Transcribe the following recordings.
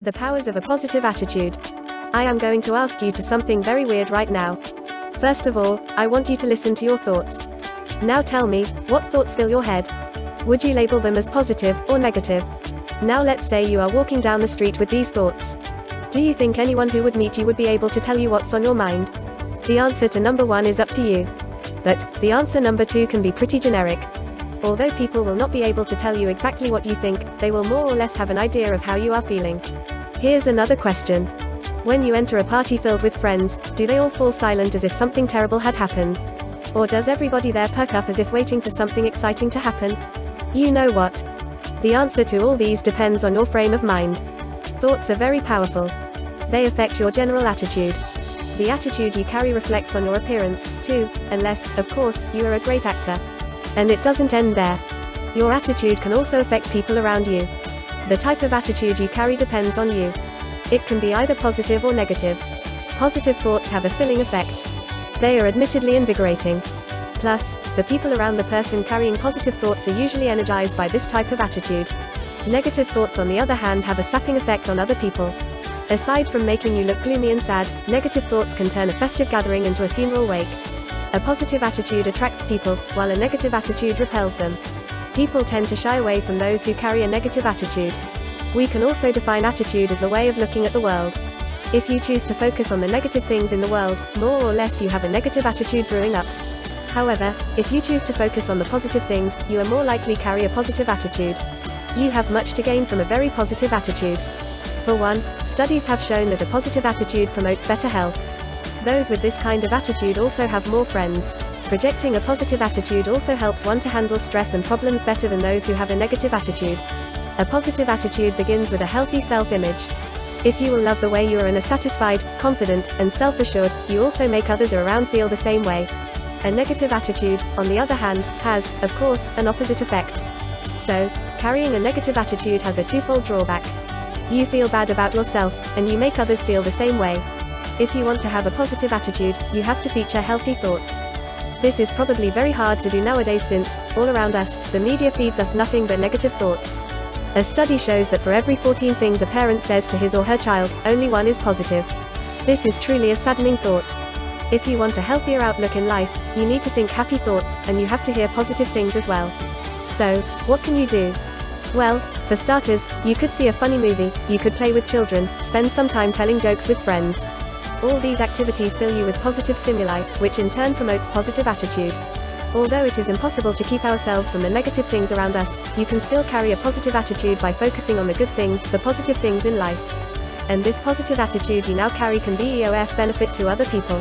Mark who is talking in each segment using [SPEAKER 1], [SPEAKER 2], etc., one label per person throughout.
[SPEAKER 1] The powers of a positive attitude. I am going to ask you to something very weird right now. First of all, I want you to listen to your thoughts. Now tell me, what thoughts fill your head? Would you label them as positive or negative? Now let's say you are walking down the street with these thoughts. Do you think anyone who would meet you would be able to tell you what's on your mind? The answer to number 1 is up to you. But the answer number 2 can be pretty generic. Although people will not be able to tell you exactly what you think, they will more or less have an idea of how you are feeling. Here's another question. When you enter a party filled with friends, do they all fall silent as if something terrible had happened? Or does everybody there perk up as if waiting for something exciting to happen? You know what? The answer to all these depends on your frame of mind. Thoughts are very powerful. They affect your general attitude. The attitude you carry reflects on your appearance, too, unless, of course, you are a great actor. And it doesn't end there. Your attitude can also affect people around you. The type of attitude you carry depends on you. It can be either positive or negative. Positive thoughts have a filling effect. They are admittedly invigorating. Plus, the people around the person carrying positive thoughts are usually energized by this type of attitude. Negative thoughts, on the other hand, have a sapping effect on other people. Aside from making you look gloomy and sad, negative thoughts can turn a festive gathering into a funeral wake. A positive attitude attracts people, while a negative attitude repels them. People tend to shy away from those who carry a negative attitude. We can also define attitude as the way of looking at the world. If you choose to focus on the negative things in the world, more or less you have a negative attitude brewing up. However, if you choose to focus on the positive things, you are more likely carry a positive attitude. You have much to gain from a very positive attitude. For one, studies have shown that a positive attitude promotes better health. Those with this kind of attitude also have more friends. Projecting a positive attitude also helps one to handle stress and problems better than those who have a negative attitude. A positive attitude begins with a healthy self-image. If you will love the way you are and are satisfied, confident, and self-assured, you also make others around feel the same way. A negative attitude, on the other hand, has, of course, an opposite effect. So, carrying a negative attitude has a twofold drawback. You feel bad about yourself, and you make others feel the same way. If you want to have a positive attitude, you have to feature healthy thoughts. This is probably very hard to do nowadays since, all around us, the media feeds us nothing but negative thoughts. A study shows that for every 14 things a parent says to his or her child, only 1 is positive. This is truly a saddening thought. If you want a healthier outlook in life, you need to think happy thoughts, and you have to hear positive things as well. So, what can you do? Well, for starters, you could see a funny movie, you could play with children, spend some time telling jokes with friends. All these activities fill you with positive stimuli, which in turn promotes positive attitude. Although it is impossible to keep ourselves from the negative things around us, you can still carry a positive attitude by focusing on the good things, the positive things in life. And this positive attitude you now carry can be of benefit to other people.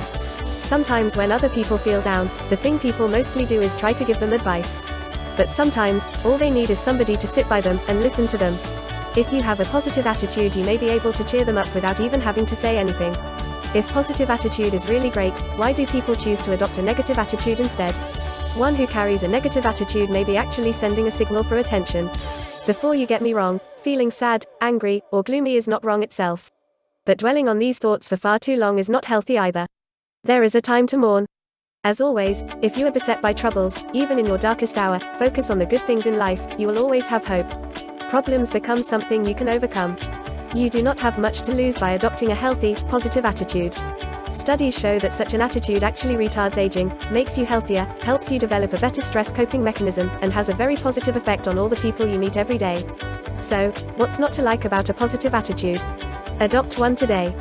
[SPEAKER 1] Sometimes when other people feel down, the thing people mostly do is try to give them advice. But sometimes, all they need is somebody to sit by them and listen to them. If you have a positive attitude, you may be able to cheer them up without even having to say anything. If positive attitude is really great, why do people choose to adopt a negative attitude instead? One who carries a negative attitude may be actually sending a signal for attention. Before you get me wrong, feeling sad, angry, or gloomy is not wrong itself. But dwelling on these thoughts for far too long is not healthy either. There is a time to mourn. As always, if you are beset by troubles, even in your darkest hour, focus on the good things in life, you will always have hope. Problems become something you can overcome. You do not have much to lose by adopting a healthy, positive attitude. Studies show that such an attitude actually retards aging, makes you healthier, helps you develop a better stress coping mechanism, and has a very positive effect on all the people you meet every day. So, what's not to like about a positive attitude? Adopt one today.